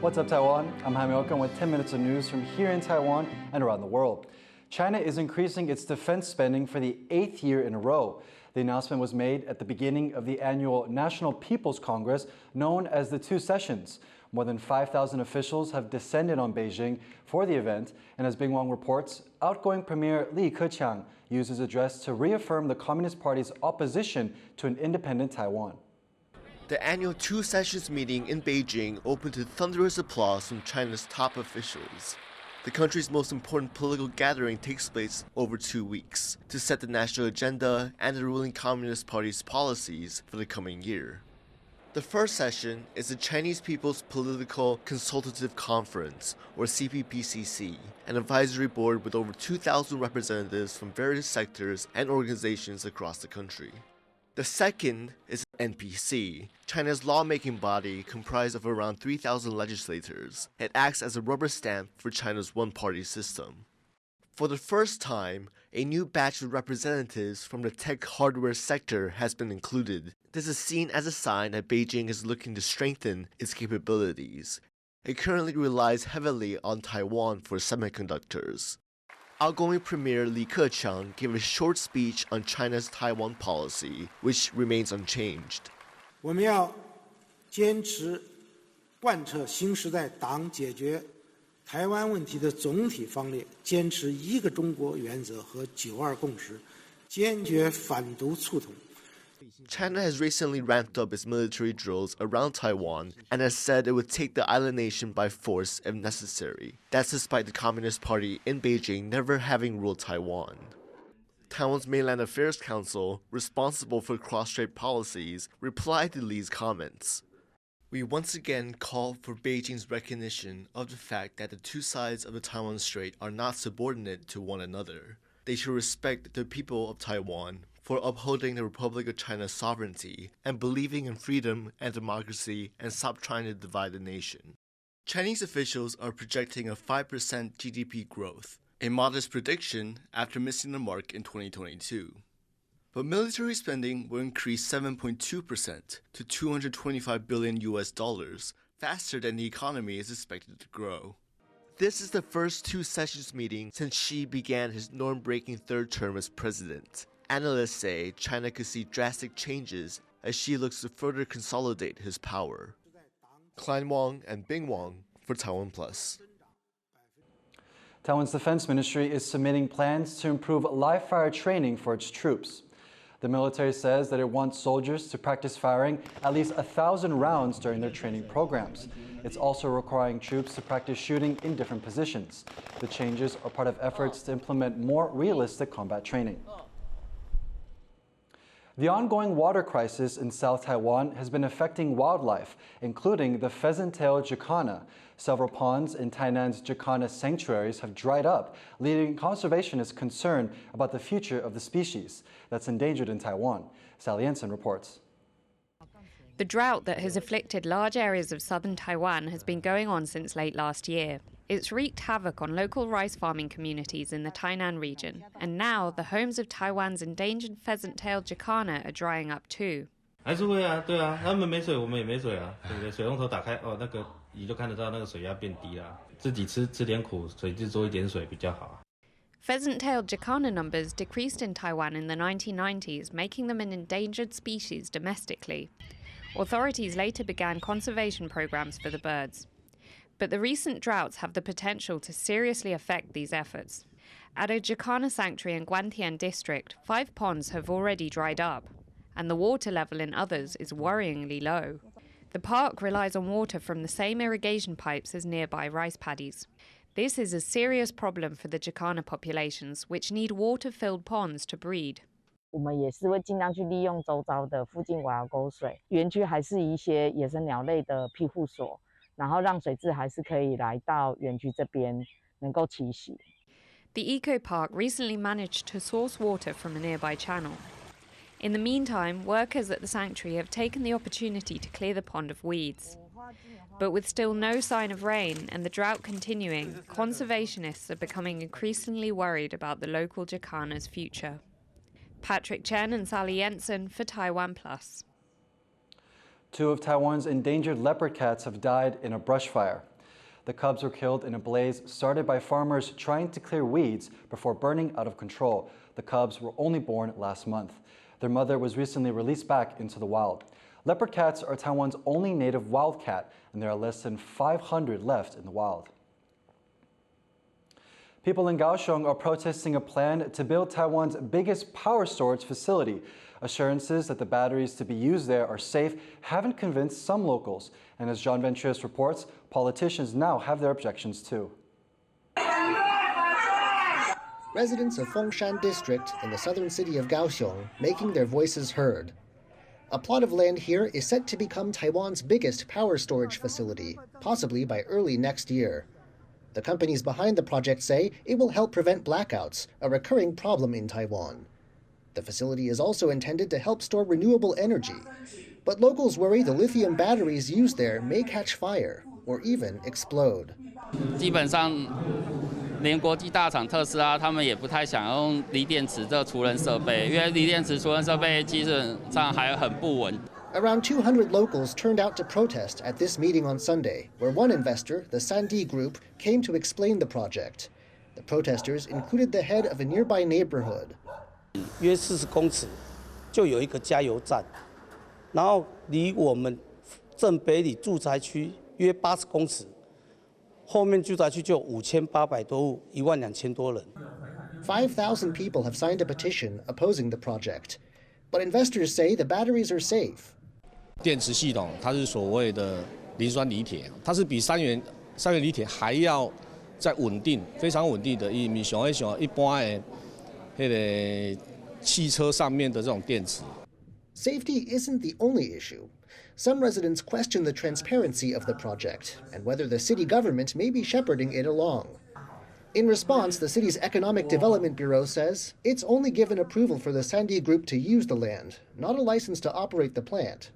What's up, Taiwan? I'm Jaime Ocon with 10 minutes of news from here in Taiwan and around the world. China is increasing its defense spending for the 8th year in a row. The announcement was made at the beginning of the annual National People's Congress, known as the Two Sessions. More than 5,000 officials have descended on Beijing for the event, and as Bing Wang reports, outgoing Premier Li Keqiang used his address to reaffirm the Communist Party's opposition to an independent Taiwan. The annual Two Sessions meeting in Beijing opened to thunderous applause from China's top officials. The country's most important political gathering takes place over 2 weeks to set the national agenda and the ruling Communist Party's policies for the coming year. The first session is the Chinese People's Political Consultative Conference, or CPPCC, an advisory board with over 2,000 representatives from various sectors and organizations across the country. The second is NPC, China's lawmaking body comprised of around 3,000 legislators. It acts as a rubber stamp for China's one-party system. For the first time, a new batch of representatives from the tech hardware sector has been included. This is seen as a sign that Beijing is looking to strengthen its capabilities. It currently relies heavily on Taiwan for semiconductors. Outgoing Premier Li Keqiang gave a short speech on China's Taiwan policy, which remains unchanged. 我们要坚持贯彻新时代党解决台湾问题的总体方略，坚持一个中国原则和9·2共识，坚决反独促统。 China has recently ramped up its military drills around Taiwan and has said it would take the island nation by force if necessary. That's despite the Communist Party in Beijing never having ruled Taiwan. Taiwan's Mainland Affairs Council, responsible for cross-strait policies, replied to Li's comments. We once again call for Beijing's recognition of the fact that the two sides of the Taiwan Strait are not subordinate to one another. They should respect the people of Taiwan for upholding the Republic of China's sovereignty and believing in freedom and democracy and stop trying to divide the nation. Chinese officials are projecting a 5% GDP growth, a modest prediction after missing the mark in 2022. But military spending will increase 7.2% to $225 billion US, faster than the economy is expected to grow. This is the first Two Sessions meeting since Xi began his norm-breaking third term as president. Analysts say China could see drastic changes as Xi looks to further consolidate his power. Klein Wang and Bing Wang for TaiwanPlus. Taiwan's Defense Ministry is submitting plans to improve live-fire training for its troops. The military says that it wants soldiers to practice firing at least 1,000 rounds during their training programs. It's also requiring troops to practice shooting in different positions. The changes are part of efforts to implement more realistic combat training. The ongoing water crisis in South Taiwan has been affecting wildlife, including the pheasant-tailed Jakana. Several ponds in Tainan's Jakana sanctuaries have dried up, leading conservationists concerned about the future of the species that's endangered in Taiwan. Sally Ensign reports. The drought that has afflicted large areas of southern Taiwan has been going on since late last year. It's wreaked havoc on local rice farming communities in the Tainan region, and now the homes of Taiwan's endangered pheasant-tailed Jakana are drying up too. 还是会啊，对啊，他们没水，我们也没水啊，对不对？水龙头打开，哦，那个你就看得到那个水压变低了。自己吃点苦，水质多一点水比较好。 Pheasant-tailed Jakana numbers decreased in Taiwan in the 1990s, making them an endangered species domestically. Authorities later began conservation programs for the birds. But the recent droughts have the potential to seriously affect these efforts. At a Jakana sanctuary in Guantian district, 5 ponds have already dried up, and the water level in others is worryingly low. The park relies on water from the same irrigation pipes as nearby rice paddies. This is a serious problem for the Jakana populations, which need water-filled ponds to breed. 我们也是会尽量去利用周遭的附近瓦沟水，园区还是一些野生鸟类的庇护所。 然后让水质还是可以来到园区这边能够栖息。The eco park recently managed to source water from a nearby channel. In the meantime, workers at the sanctuary have taken the opportunity to clear the pond of weeds. But with still no sign of rain and the drought continuing, conservationists are becoming increasingly worried about the local Jakana's future. Patrick Chen and Sally Jensen for TaiwanPlus. 2 of Taiwan's endangered leopard cats have died in a brush fire. The cubs were killed in a blaze started by farmers trying to clear weeds before burning out of control. The cubs were only born last month. Their mother was recently released back into the wild. Leopard cats are Taiwan's only native wild cat, and there are less than 500 left in the wild. People in Kaohsiung are protesting a plan to build Taiwan's biggest power storage facility. Assurances that the batteries to be used there are safe haven't convinced some locals. And as Jean Ventrius reports, politicians now have their objections too. Residents of Fengshan District in the southern city of Kaohsiung making their voices heard. A plot of land here is set to become Taiwan's biggest power storage facility, possibly by early next year. The companies behind the project say it will help prevent blackouts, a recurring problem in Taiwan. The facility is also intended to help store renewable energy. But locals worry the lithium batteries used there may catch fire or even explode. 基本上连国际大厂特斯拉他们也不太想用锂电池这储能设备，因为锂电池储能设备基本上还很不稳。 Around 200 locals turned out to protest at this meeting on Sunday, where one investor, the Sandy Group, came to explain the project. The protesters included the head of a nearby neighborhood. 约40公尺就有一个加油站，然后离我们正北里住宅区约80公尺，后面住宅区就5800多户，12000多人。 5,000 people have signed a petition opposing the project, but investors say the batteries are safe. 电池系统它是所谓的磷酸锂铁，它是比三元锂铁还要再稳定，非常稳定的。伊咪像一般的那个汽车上面的这种电池。 Safety isn't the only issue. Some residents question the transparency of the project and whether the city government may be shepherding it along. In response, the city's Economic Development Bureau says it's only given approval for the Sandy Group to use the land, not a license to operate the plant.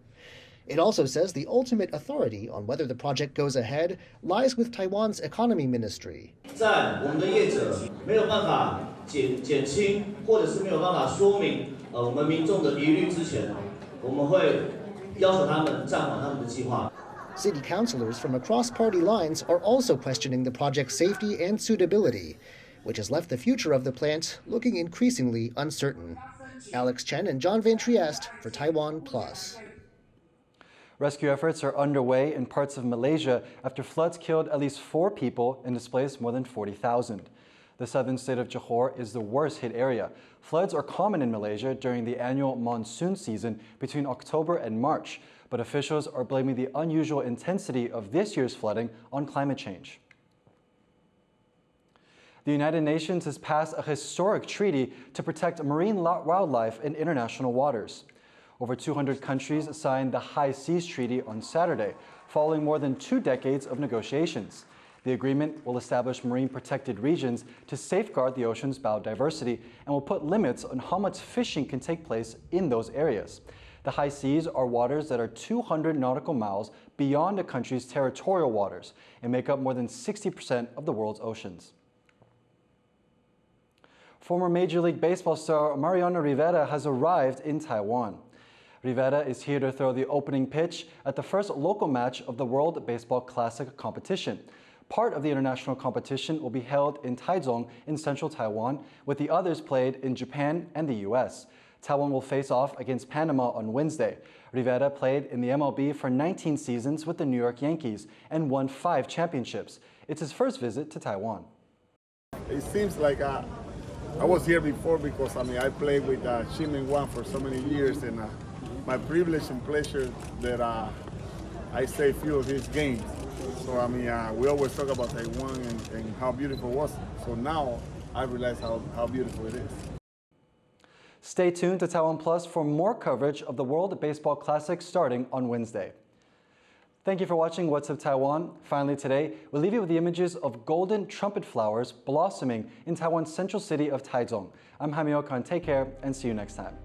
It also says the ultimate authority on whether the project goes ahead lies with Taiwan's Economy Ministry. 在我们的业者没有办法减轻，或者是没有办法说明我们民众的疑虑之前，我们会要求他们暂缓他们的计划。 City councilors from across party lines are also questioning the project's safety and suitability, which has left the future of the plant looking increasingly uncertain. Alex Chen and John Van Trieste for TaiwanPlus. Rescue efforts are underway in parts of Malaysia after floods killed at least 4 people and displaced more than 40,000. The southern state of Johor is the worst hit area. Floods are common in Malaysia during the annual monsoon season between October and March, but officials are blaming the unusual intensity of this year's flooding on climate change. The United Nations has passed a historic treaty to protect marine wildlife in international waters. Over 200 countries signed the High Seas Treaty on Saturday, following more than 2 decades of negotiations. The agreement will establish marine protected regions to safeguard the ocean's biodiversity and will put limits on how much fishing can take place in those areas. The high seas are waters that are 200 nautical miles beyond a country's territorial waters and make up more than 60% of the world's oceans. Former Major League Baseball star Mariano Rivera has arrived in Taiwan. Rivera is here to throw the opening pitch at the first local match of the World Baseball Classic competition. Part of the international competition will be held in Taichung in central Taiwan, with the others played in Japan and the US. Taiwan will face off against Panama on Wednesday. Rivera played in the MLB for 19 seasons with the New York Yankees and won 5 championships. It's his first visit to Taiwan. It seems like I was here before because I played with Jaime for so many years, and my privilege and pleasure that I say a few of his games. So we always talk about Taiwan and how beautiful it was. So now I realize how beautiful it is. Stay tuned to TaiwanPlus for more coverage of the World Baseball Classic starting on Wednesday. Thank you for watching What's Up Taiwan. Finally today, we'll leave you with the images of golden trumpet flowers blossoming in Taiwan's central city of Taichung. I'm Jaime Ocon. Take care and see you next time.